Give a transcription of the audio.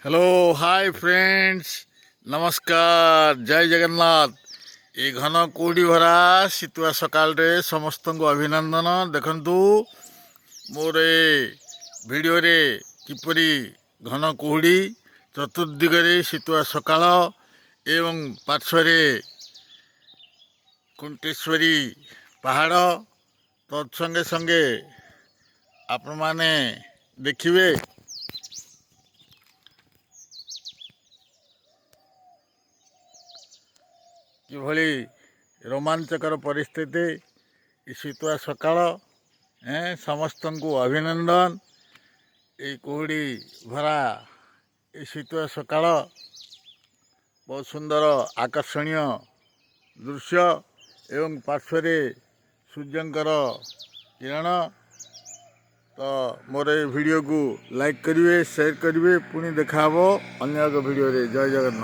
Hello hi friends नमस्कार जय जगन्नाथ। ये घन कुहुड़ी भरा शीतुआ सकाल रे समस्त को अभिनंदन। देखंतु मोर वीडियो रे किपरि घन कुहुड़ी चतुर्दिगरे शीतुआ सकाल एवं पार्श्वरे कुंटेश्वरी पहाड़ तत्संगे संगे आपण माने देखिए किभली रोमांचकर परिस्थिति शीतुआ सकाळ समस्त को अभिनंदन। ये कुहुड़ी भरा शीतुआ सकाळ बहुत सुंदर आकर्षणीय दृश्य एवं पार्श्वरे सूर्यंकर किरण। तो मोर वीडियो को लाइक करिवे शेयर करिवे पुणी देखा अन्य एक वीडियो रे। जय जगन्नाथ।